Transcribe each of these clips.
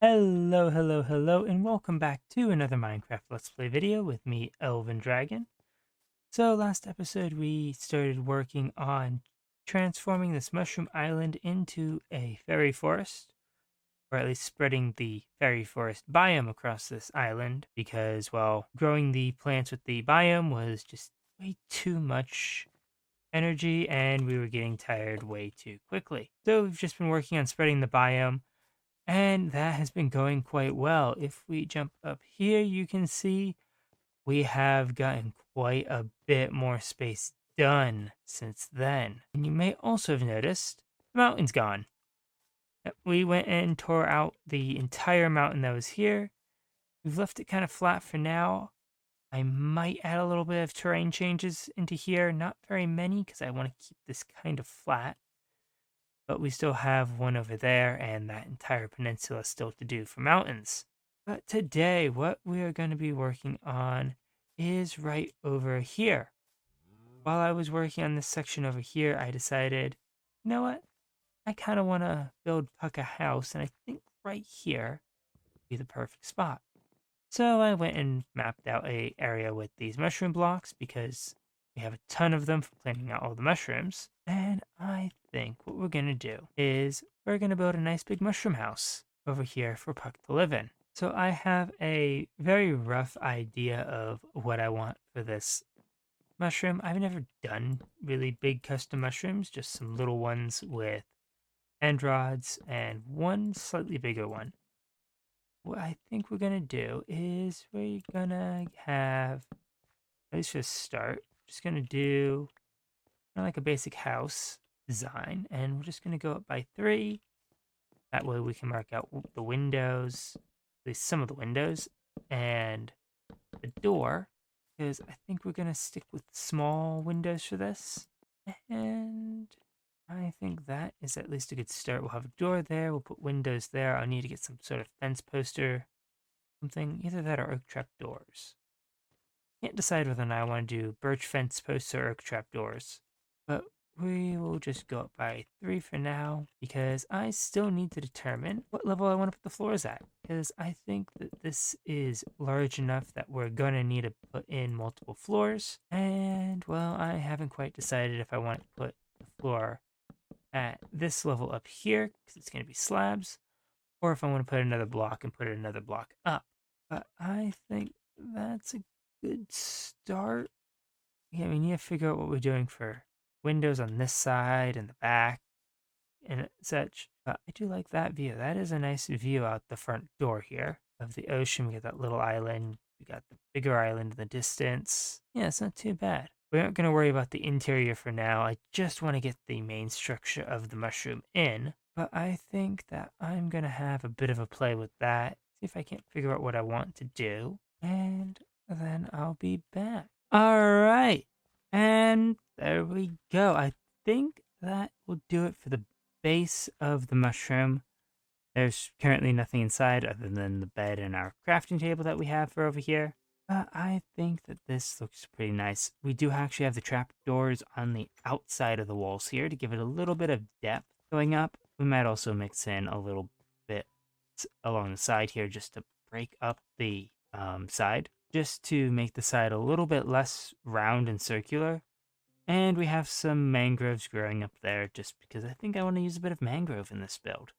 Hello, and welcome back to another Minecraft Let's Play video with me, Elven Dragon. So last episode we started working on transforming this mushroom island into a fairy forest, or at least spreading the fairy forest biome across this island because, well, growing the plants with the biome was just way too much energy and we were getting tired way too quickly. So we've just been working on spreading the biome and that has been going quite well. If we jump up here, you can see we have gotten quite a bit more space done since then. And you may also have noticed the mountain's gone. We went and tore out the entire mountain that was here. We've left it kind of flat for now. I might add a little bit of terrain changes into here. Not very many because I want to keep this kind of flat. But we still have one over there and that entire peninsula still to do for mountains. But today, what we are going to be working on is right over here. While I was working on this section over here, I decided, you know what? I kind of want to build Puck a house, and I think right here would be the perfect spot. So I went and mapped out a area with these mushroom blocks because we have a ton of them for planting out all the mushrooms. And I think what we're going to do is we're going to build a nice big mushroom house over here for Puck to live in. So I have a very rough idea of what I want for this mushroom. I've never done really big custom mushrooms, just some little ones with end rods and one slightly bigger one. What I think we're gonna do is we're gonna have, at least for the start, just gonna do kind of like a basic house design, and we're just gonna go up by 3. That way we can mark out the windows, at least some of the windows, and the door, because I think we're gonna stick with small windows for this. And I think that is at least a good start. We'll have a door there, we'll put windows there. I'll need to get some sort of fence poster, something, either that or oak trap doors. Can't decide whether or not I want to do birch fence posts or oak trap doors, but we will just go up by 3 for now because I still need to determine what level I want to put the floors at, because I think that this is large enough that we're going to need to put in multiple floors, and well, I haven't quite decided if I want to put the floor at this level up here because it's going to be slabs, or if I want to put another block and put another block up. But I think that's a good start. Yeah, we need to figure out what we're doing for windows on this side and the back and such. But I do like that view. That is a nice view out the front door here of the ocean. We got that little island. We got the bigger island in the distance. Yeah, it's not too bad. We aren't going to worry about the interior for now. I just want to get the main structure of the mushroom in. But I think that I'm going to have a bit of a play with that. See if I can't figure out what I want to do. And then I'll be back. All right. And there we go. I think that will do it for the base of the mushroom. There's currently nothing inside other than the bed and our crafting table that we have for over here. But I think that this looks pretty nice. We do actually have the trap doors on the outside of the walls here to give it a little bit of depth going up. We might also mix in a little bit along the side here just to break up the side, just to make the side a little bit less round and circular. And we have some mangroves growing up there just because I think I want to use a bit of mangrove in this build.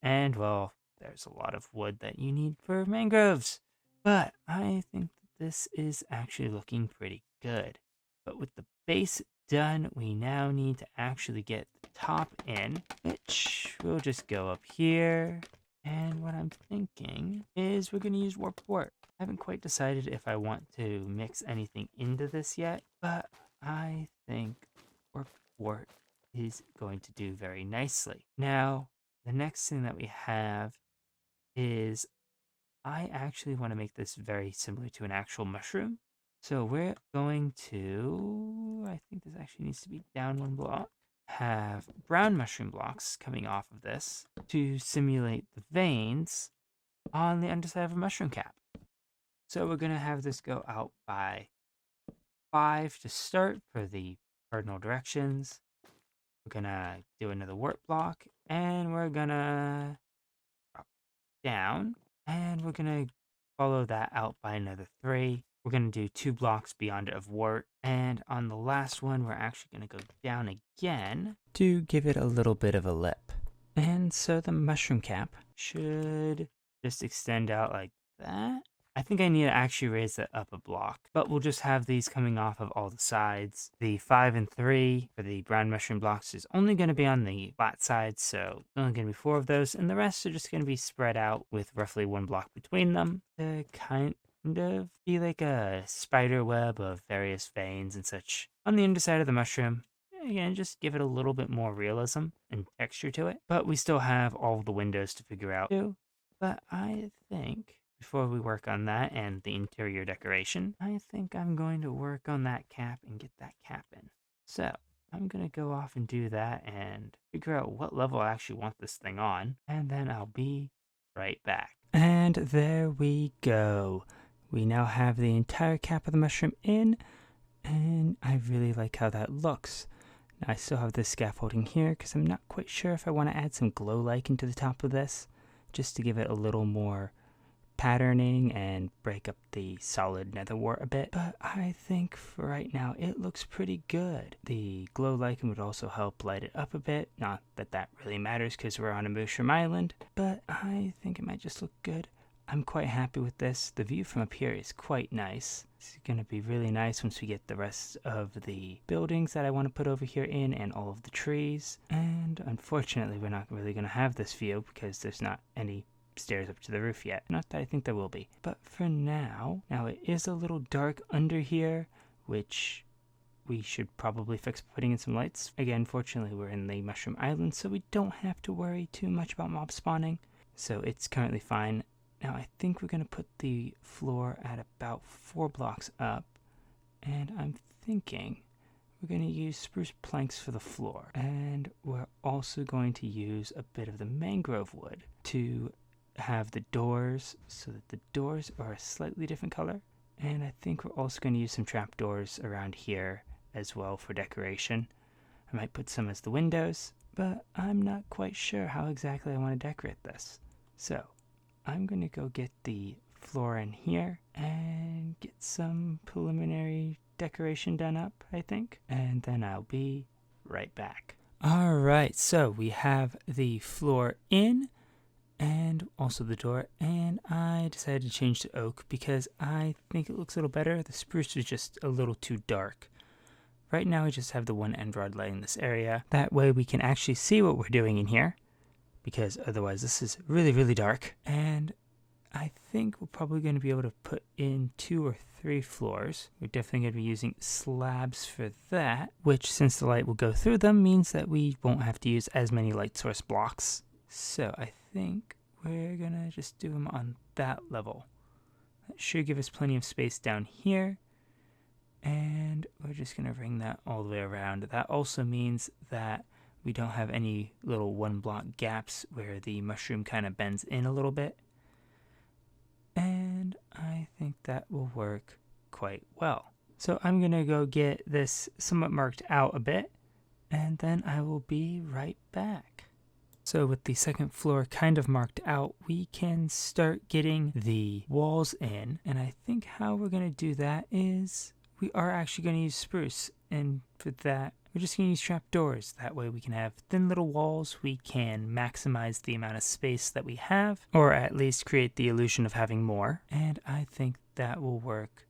And, well, there's a lot of wood that you need for mangroves. But I think that this is actually looking pretty good. But with the base done, we now need to actually get the top in, which we'll just go up here. And what I'm thinking is we're going to use warp wart. I haven't quite decided if I want to mix anything into this yet, but I think warp wart is going to do very nicely. Now, the next thing that we have is I actually want to make this very similar to an actual mushroom. So we're going to, I think this actually needs to be down 1 block, have brown mushroom blocks coming off of this to simulate the veins on the underside of a mushroom cap. So we're going to have this go out by 5 to start for the cardinal directions. We're going to do another warp block, and we're going to drop down, and we're going to follow that out by another 3. We're going to do 2 blocks beyond it of wart, and on the last one, we're actually going to go down again to give it a little bit of a lip. And so the mushroom cap should just extend out like that. I think I need to actually raise that up a block, but we'll just have these coming off of all the sides. The 5 and 3 for the brown mushroom blocks is only going to be on the flat side, so only going to be 4 of those, and the rest are just going to be spread out with roughly 1 block between them to kind of be like a spider web of various veins and such on the underside of the mushroom. Again, just give it a little bit more realism and texture to it, but we still have all of the windows to figure out too. But I think before we work on that and the interior decoration, I think I'm going to work on that cap and get that cap in. So I'm going to go off and do that and figure out what level I actually want this thing on, and then I'll be right back. And there we go. We now have the entire cap of the mushroom in, and I really like how that looks. Now I still have this scaffolding here because I'm not quite sure if I want to add some glow lichen to the top of this, just to give it a little more patterning and break up the solid nether wart a bit. But I think for right now it looks pretty good. The glow lichen would also help light it up a bit. Not that that really matters because we're on a mushroom island, but I think it might just look good. I'm quite happy with this. The view from up here is quite nice. It's going to be really nice once we get the rest of the buildings that I want to put over here in and all of the trees. And unfortunately, we're not really going to have this view because there's not any stairs up to the roof yet. Not that I think there will be. But for now it is a little dark under here, which we should probably fix by putting in some lights. Again, fortunately, we're in the Mushroom Island, so we don't have to worry too much about mob spawning. So it's currently fine. Now I think we're going to put the floor at about 4 blocks up, and I'm thinking we're going to use spruce planks for the floor, and we're also going to use a bit of the mangrove wood to have the doors, so that the doors are a slightly different color. And I think we're also going to use some trapdoors around here as well for decoration. I might put some as the windows, but I'm not quite sure how exactly I want to decorate this. So I'm going to go get the floor in here and get some preliminary decoration done up, I think. And then I'll be right back. Alright, so we have the floor in and also the door. And I decided to change to oak because I think it looks a little better. The spruce is just a little too dark. Right now I just have the one end rod lighting this area. That way we can actually see what we're doing in here, because otherwise this is really, really dark. And I think we're probably going to be able to put in 2 or 3 floors. We're definitely going to be using slabs for that, which, since the light will go through them, means that we won't have to use as many light source blocks. So I think we're going to just do them on that level. That should give us plenty of space down here. And we're just going to bring that all the way around. That also means that we don't have any little 1 block gaps where the mushroom kind of bends in a little bit. And I think that will work quite well. So I'm going to go get this somewhat marked out a bit, and then I will be right back. So with the second floor kind of marked out, we can start getting the walls in. And I think how we're going to do that is we are actually going to use spruce. And for that, we're just going to use trapdoors. That way we can have thin little walls. We can maximize the amount of space that we have, or at least create the illusion of having more. And I think that will work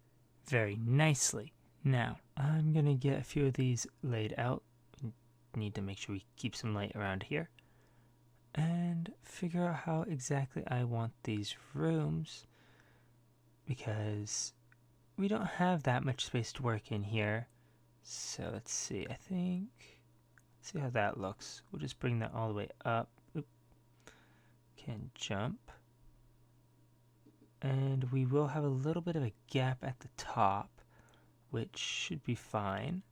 very nicely. Now, I'm going to get a few of these laid out. We need to make sure we keep some light around here. And figure out how exactly I want these rooms, because we don't have that much space to work in here. So let's see, let's see how that looks. We'll just bring that all the way up. Oop. Can jump. And we will have a little bit of a gap at the top, which should be fine.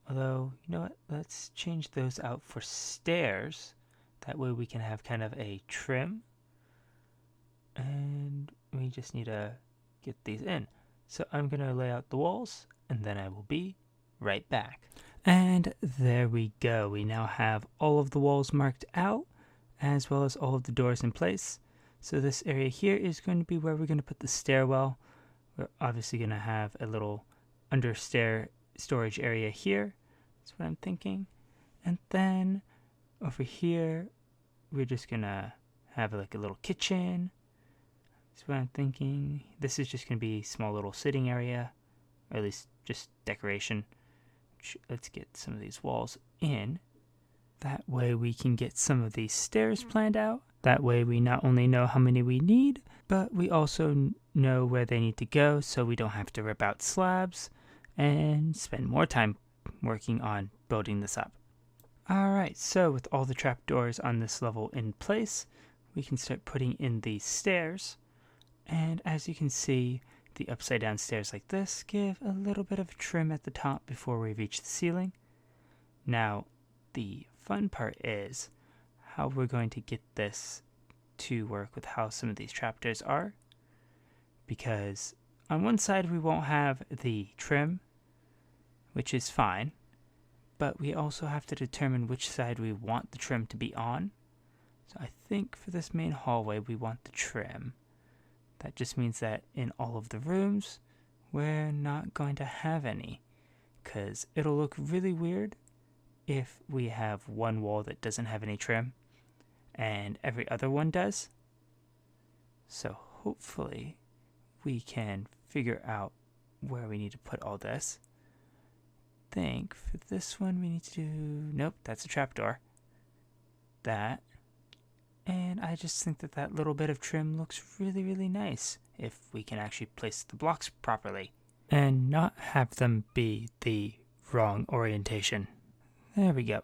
Although, you know what, let's change those out for stairs. That way we can have kind of a trim. And we just need to get these in. So I'm going to lay out the walls, and then I will be right back. And there we go. We now have all of the walls marked out, as well as all of the doors in place. So this area here is going to be where we're going to put the stairwell. We're obviously going to have a little under stair storage area here. That's what I'm thinking. And then over here, we're just going to have like a little kitchen. That's what I'm thinking. This is just going to be a small little sitting area, or at least just decoration. Let's get some of these walls in. That way we can get some of these stairs planned out. That way we not only know how many we need, but we also know where they need to go, so we don't have to rip out slabs and spend more time working on building this up. Alright, so with all the trapdoors on this level in place, we can start putting in these stairs. And as you can see, the upside down stairs like this give a little bit of trim at the top before we reach the ceiling. Now, the fun part is how we're going to get this to work with how some of these trapdoors are. Because on one side we won't have the trim, which is fine, but we also have to determine which side we want the trim to be on. So I think for this main hallway we want the trim. That just means that in all of the rooms, we're not going to have any, because it'll look really weird if we have one wall that doesn't have any trim and every other one does. So hopefully we can figure out where we need to put all this. I think for this one we need to do, nope, that's a trapdoor. That. And I just think that that little bit of trim looks really, really nice if we can actually place the blocks properly and not have them be the wrong orientation. There we go.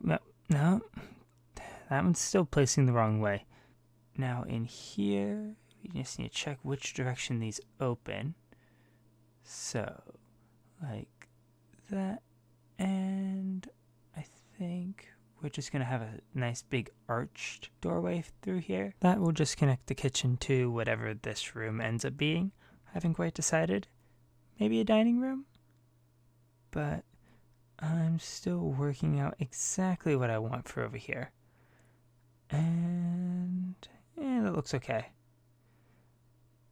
No, that one's still placing the wrong way. Now in here, we just need to check which direction these open. So, like that. And I think we're just going to have a nice big arched doorway through here. That will just connect the kitchen to whatever this room ends up being. I haven't quite decided. Maybe a dining room? But I'm still working out exactly what I want for over here. And that looks okay.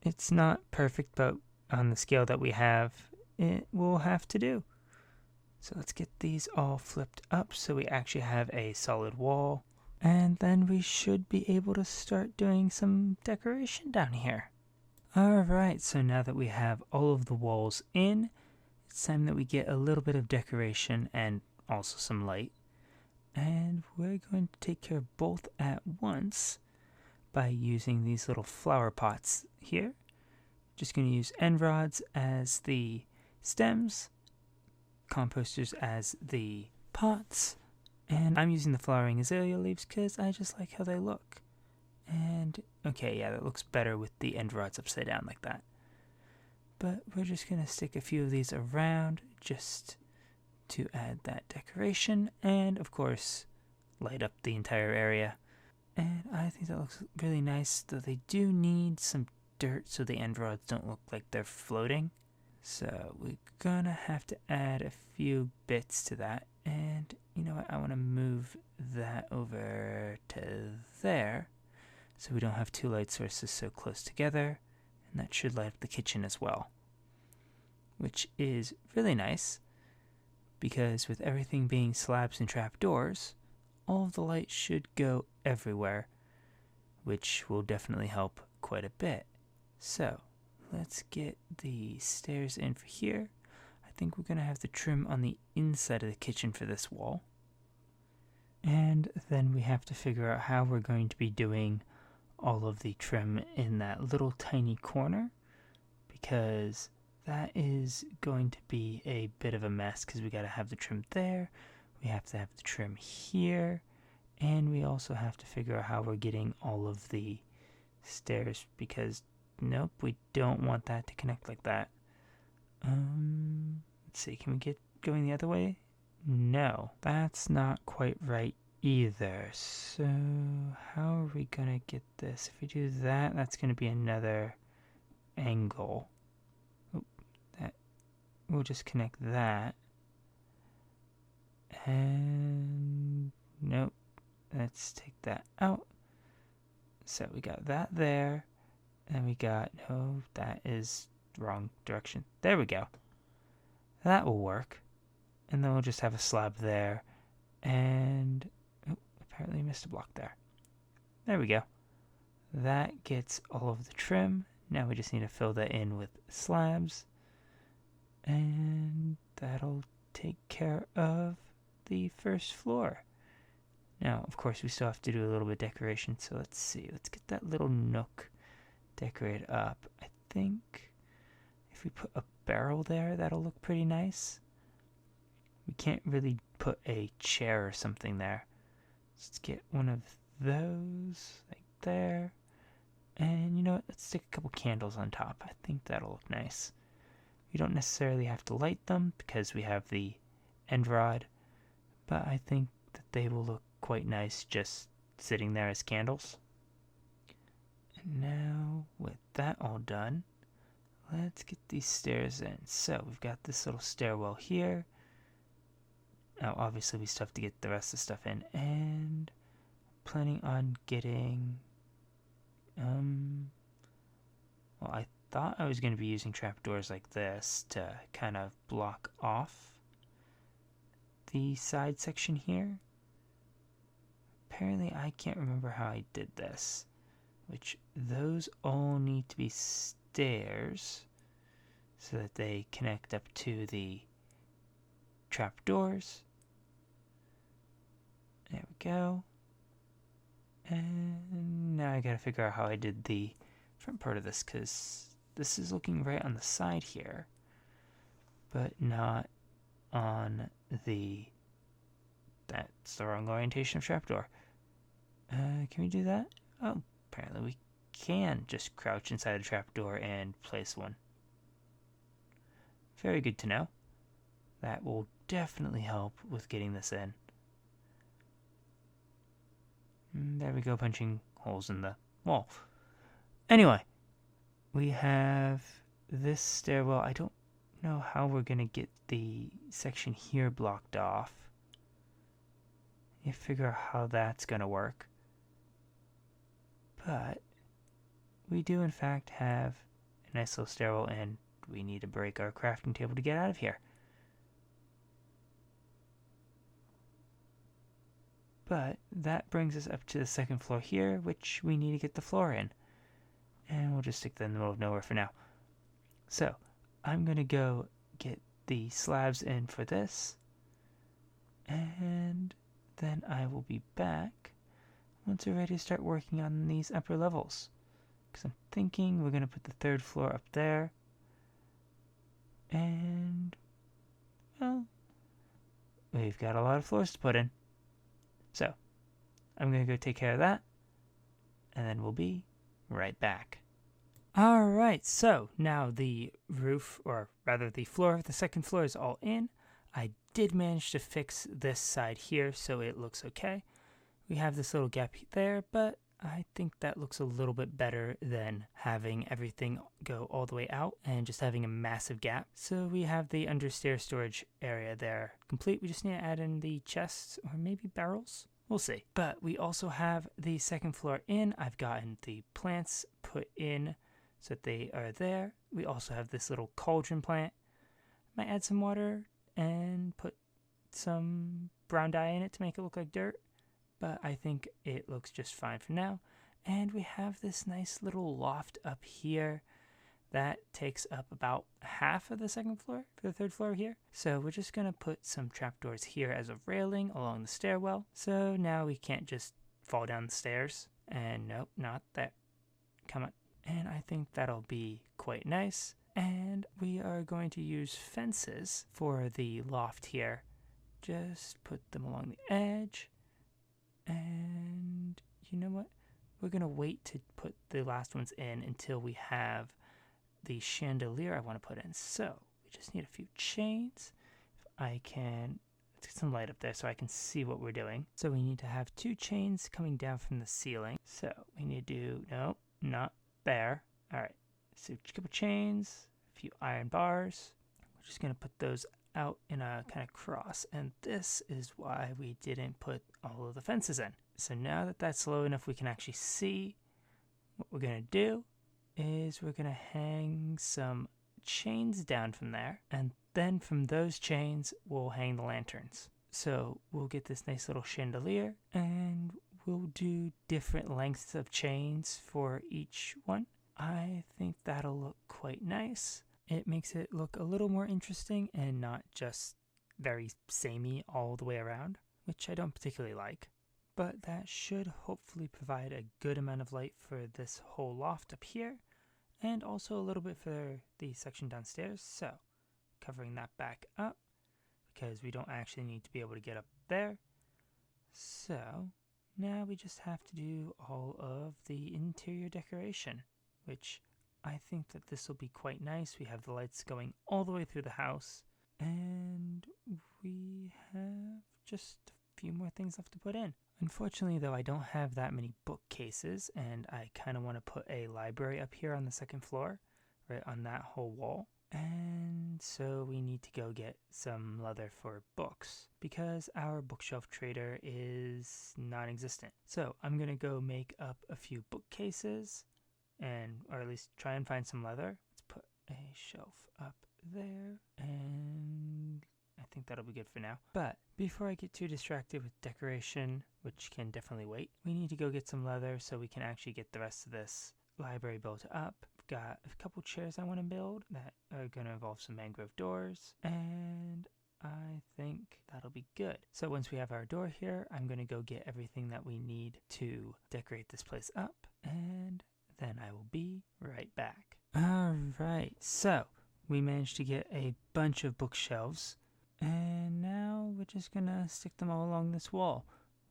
It's not perfect, but on the scale that we have, it will have to do. So let's get these all flipped up so we actually have a solid wall. And then we should be able to start doing some decoration down here. Alright, so now that we have all of the walls in, it's time that we get a little bit of decoration and also some light. And we're going to take care of both at once by using these little flower pots here. Just going to use end rods as the stems, composters as the pots, and I'm using the flowering azalea leaves because I just like how they look. And okay, yeah, that looks better with the end rods upside down like that. But we're just going to stick a few of these around just to add that decoration and of course light up the entire area. And I think that looks really nice, though they do need some dirt so the end rods don't look like they're floating. So we're gonna have to add a few bits to that. And you know what, I want to move that over to there so we don't have two light sources so close together. And that should light up the kitchen as well, which is really nice because with everything being slabs and trapdoors, all of the light should go everywhere, which will definitely help quite a bit. So let's get the stairs in for here. I think we're going to have the trim on the inside of the kitchen for this wall. And then we have to figure out how we're going to be doing all of the trim in that little tiny corner, because that is going to be a bit of a mess because we got to have the trim there, we have to have the trim here, and we also have to figure out how we're getting all of the stairs because nope, we don't want that to connect like that. Let's see, can we get going the other way? No, that's not quite right either. So how are we gonna get this? If we do that, that's gonna be another angle. Oop, that we'll just connect that. And nope, let's take that out. So we got that there. Then we got, no, that is the wrong direction. There we go. That will work. And then we'll just have a slab there. And, oh, apparently missed a block there. There we go. That gets all of the trim. Now we just need to fill that in with slabs. And that'll take care of the first floor. Now, of course, we still have to do a little bit of decoration. So let's see. Let's get that little nook decorated up. I think if we put a barrel there, that'll look pretty nice. We can't really put a chair or something there. Let's get one of those like there. And you know what? Let's stick a couple candles on top. I think that'll look nice. We don't necessarily have to light them because we have the end rod, but I think that they will look quite nice just sitting there as candles. And now, with that all done, let's get these stairs in. So, we've got this little stairwell here. Now, obviously, we still have to get the rest of the stuff in. And planning on getting... well, I thought I was going to be using trapdoors like this to kind of block off the side section here. Apparently, I can't remember how I did this. Which, those all need to be stairs so that they connect up to the trapdoors. There we go. And now I gotta figure out how I did the front part of this, because this is looking right on the side here, but not on the... That's the wrong orientation of trapdoor. Can we do that? Oh, apparently we can just crouch inside a trapdoor and place one. Very good to know. That will definitely help with getting this in. There we go, punching holes in the wall. Anyway, we have this stairwell. I don't know how we're going to get the section here blocked off. You figure out how that's going to work. But we do, in fact, have a nice little stairwell, and we need to break our crafting table to get out of here. But that brings us up to the second floor here, which we need to get the floor in. And we'll just stick that in the middle of nowhere for now. So, I'm going to go get the slabs in for this. And then I will be back once we're ready to start working on these upper levels. Because I'm thinking we're going to put the third floor up there. And, well, we've got a lot of floors to put in. So, I'm going to go take care of that, and then we'll be right back. Alright, so now the roof, or rather the floor of the second floor is all in. I did manage to fix this side here, so it looks okay. We have this little gap there, but I think that looks a little bit better than having everything go all the way out and just having a massive gap. So we have the understair storage area there complete. We just need to add in the chests or maybe barrels. We'll see. But we also have the second floor in. I've gotten the plants put in so that they are there. We also have this little cauldron plant. Might add some water and put some brown dye in it to make it look like dirt. But I think it looks just fine for now. And we have this nice little loft up here that takes up about half of the second floor for the third floor here. So we're just going to put some trapdoors here as a railing along the stairwell. So now we can't just fall down the stairs. And nope, not that. Come on. And I think that'll be quite nice. And we are going to use fences for the loft here. Just put them along the edge. And you know what? We're going to wait to put the last ones in until we have the chandelier I want to put in. So we just need a few chains. If I can, let's get some light up there so I can see what we're doing. So we need to have 2 chains coming down from the ceiling. So we need to do, no, not there. All right, so a couple chains, a few iron bars. We're just going to put those out in a kind of cross, and this is why we didn't put all of the fences in. So now that that's low enough we can actually see, what we're going to do is we're going to hang some chains down from there, and then from those chains we'll hang the lanterns. So we'll get this nice little chandelier, and we'll do different lengths of chains for each one. I think that'll look quite nice. It makes it look a little more interesting and not just very samey all the way around, which I don't particularly like. But that should hopefully provide a good amount of light for this whole loft up here, and also a little bit for the section downstairs. So covering that back up, because we don't actually need to be able to get up there. So now we just have to do all of the interior decoration, which I think that this will be quite nice. We have the lights going all the way through the house, and we have just a few more things left to put in. Unfortunately, though, I don't have that many bookcases, and I kind of want to put a library up here on the second floor, right on that whole wall. And so we need to go get some leather for books, because our bookshelf trader is non-existent. So I'm going to go make up a few bookcases, or at least try and find some leather. Let's put a shelf up there, and I think that'll be good for now. But before I get too distracted with decoration, which can definitely wait, we need to go get some leather so we can actually get the rest of this library built up. I've got a couple chairs I want to build that are going to involve some mangrove doors, and I think that'll be good. So once we have our door here, I'm going to go get everything that we need to decorate this place up, and then I will be right back. Alright, so we managed to get a bunch of bookshelves, and now we're just going to stick them all along this wall.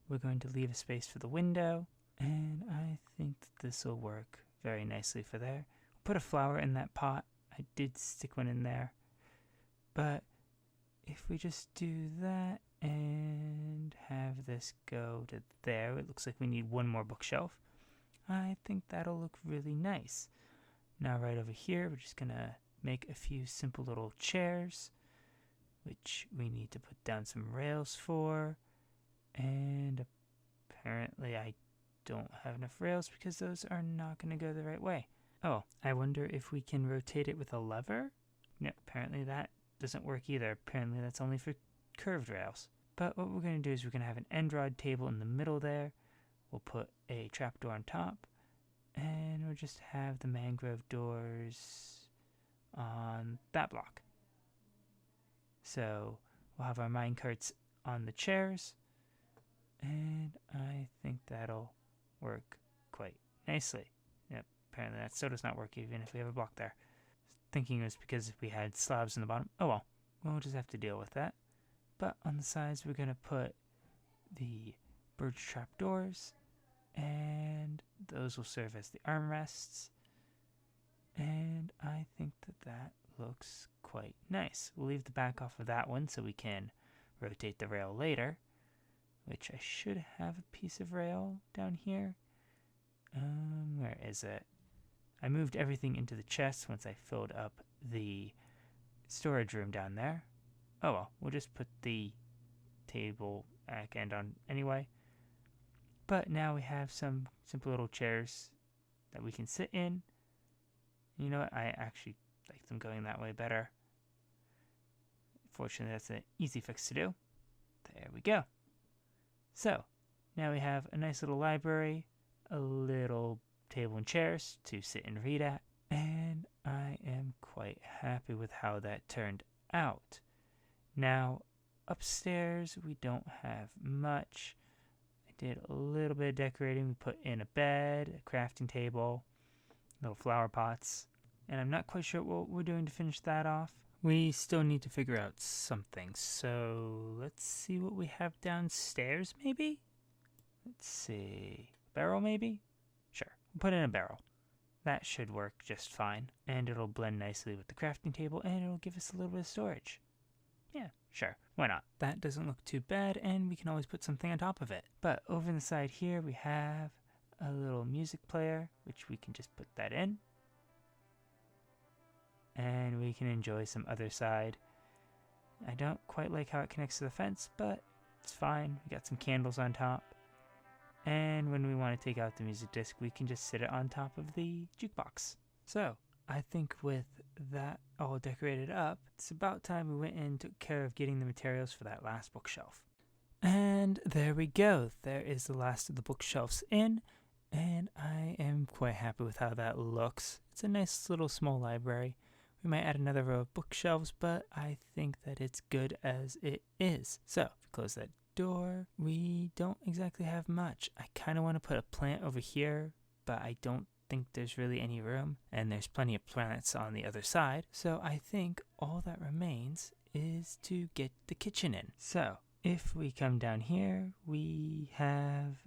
We're going to leave a space for the window, and I think that this will work very nicely for there. Put a flower in that pot. I did stick one in there. But if we just do that and have this go to there, it looks like we need one more bookshelf. I think that'll look really nice. Now right over here, we're just going to make a few simple little chairs, which we need to put down some rails for. And apparently I don't have enough rails because those are not going to go the right way. Oh, I wonder if we can rotate it with a lever? No, apparently that doesn't work either. Apparently that's only for curved rails. But what we're going to do is we're going to have an end rod table in the middle there. We'll put a trapdoor on top, and we'll just have the mangrove doors on that block. So we'll have our mine carts on the chairs, and I think that'll work quite nicely. Yep, apparently that still does not work even if we have a block there. Thinking it was because we had slabs in the bottom. Oh well, we'll just have to deal with that. But on the sides we're going to put the birch trap doors, and those will serve as the armrests, and I think that that looks quite nice. We'll leave the back off of that one so we can rotate the rail later, which I should have a piece of rail down here. Where is it? I moved everything into the chest once I filled up the storage room down there. Oh well, we'll just put the table back end on anyway. But now we have some simple little chairs that we can sit in. You know what? I actually like them going that way better. Fortunately, that's an easy fix to do. There we go. So, now we have a nice little library, a little table and chairs to sit and read at, and I am quite happy with how that turned out. Now, upstairs, we don't have much. I did a little bit of decorating. We put in a bed, a crafting table, little flower pots, and I'm not quite sure what we're doing to finish that off. We still need to figure out something, so let's see what we have downstairs, maybe? Let's see. Barrel, maybe? Sure. We'll put in a barrel. That should work just fine, and it'll blend nicely with the crafting table, and it'll give us a little bit of storage. Yeah, sure. Why not? That doesn't look too bad, and we can always put something on top of it. But over on the side here, we have a little music player, which we can just put that in. And we can enjoy some other side. I don't quite like how it connects to the fence, but it's fine. We got some candles on top. And when we want to take out the music disc, we can just sit it on top of the jukebox. So, I think with that all decorated up, it's about time we went and took care of getting the materials for that last bookshelf. And there we go. There is the last of the bookshelves in, and I am quite happy with how that looks. It's a nice little small library. We might add another row of bookshelves, but I think that it's good as it is. So, if we close that door, we don't exactly have much. I kind of want to put a plant over here, but I don't think there's really any room, and there's plenty of plants on the other side. So I think all that remains is to get the kitchen in. So if we come down here, we have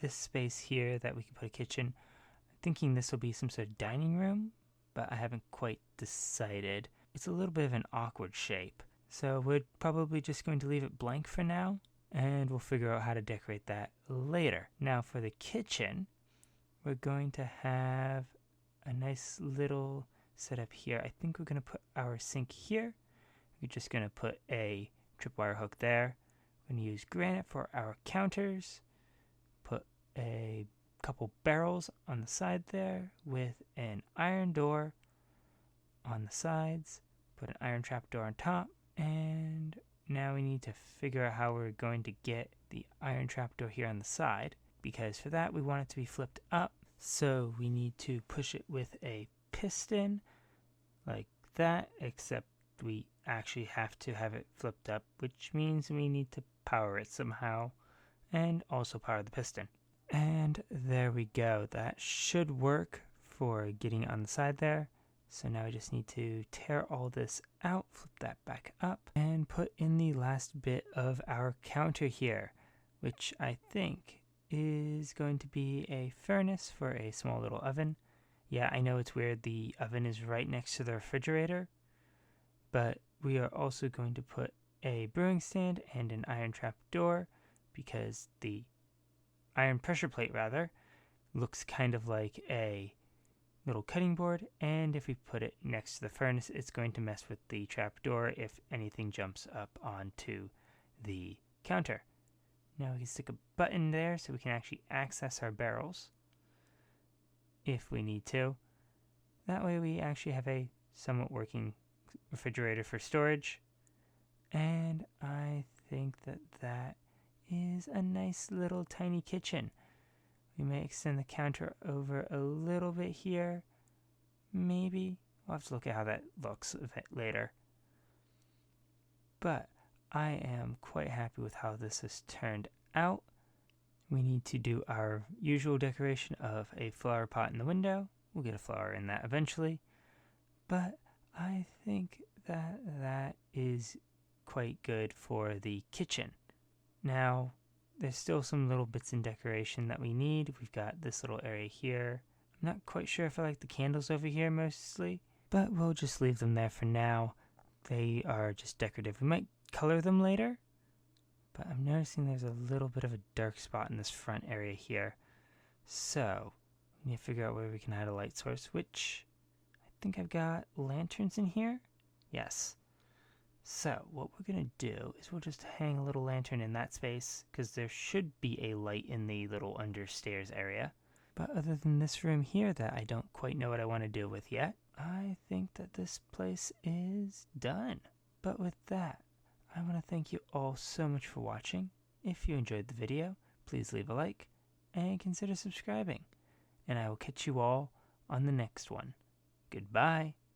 this space here that we can put a kitchen. I'm thinking this will be some sort of dining room, but I haven't quite decided. It's a little bit of an awkward shape. So we're probably just going to leave it blank for now, and we'll figure out how to decorate that later. Now for the kitchen, we're going to have a nice little setup here. I think we're going to put our sink here. We're just going to put a tripwire hook there. We're going to use granite for our counters. Put a couple barrels on the side there with an iron door on the sides. Put an iron trap door on top. And now we need to figure out how we're going to get the iron trap door here on the side, because for that we want it to be flipped up. So we need to push it with a piston like that, except we actually have to have it flipped up, which means we need to power it somehow and also power the piston. And there we go. That should work for getting it on the side there. So now I just need to tear all this out, flip that back up, and put in the last bit of our counter here, which I think is going to be a furnace for a small little oven. Yeah, I know it's weird, the oven is right next to the refrigerator, but we are also going to put a brewing stand and an iron trap door, because the iron pressure plate rather looks kind of like a little cutting board, and if we put it next to the furnace, it's going to mess with the trap door if anything jumps up onto the counter. Now we can stick a button there so we can actually access our barrels if we need to. That way we actually have a somewhat working refrigerator for storage. And I think that that is a nice little tiny kitchen. We may extend the counter over a little bit here. Maybe. We'll have to look at how that looks a bit later. But I am quite happy with how this has turned out. We need to do our usual decoration of a flower pot in the window. We'll get a flower in that eventually. But I think that that is quite good for the kitchen. Now, there's still some little bits in decoration that we need. We've got this little area here. I'm not quite sure if I like the candles over here mostly, but we'll just leave them there for now. They are just decorative. We might color them later, but I'm noticing there's a little bit of a dark spot in this front area here. So we need to figure out where we can add a light source, which I think I've got lanterns in here. Yes. So what we're going to do is we'll just hang a little lantern in that space, because there should be a light in the little understairs area. But other than this room here that I don't quite know what I want to do with yet, I think that this place is done. But with that, I want to thank you all so much for watching. If you enjoyed the video, please leave a like and consider subscribing. And I will catch you all on the next one. Goodbye.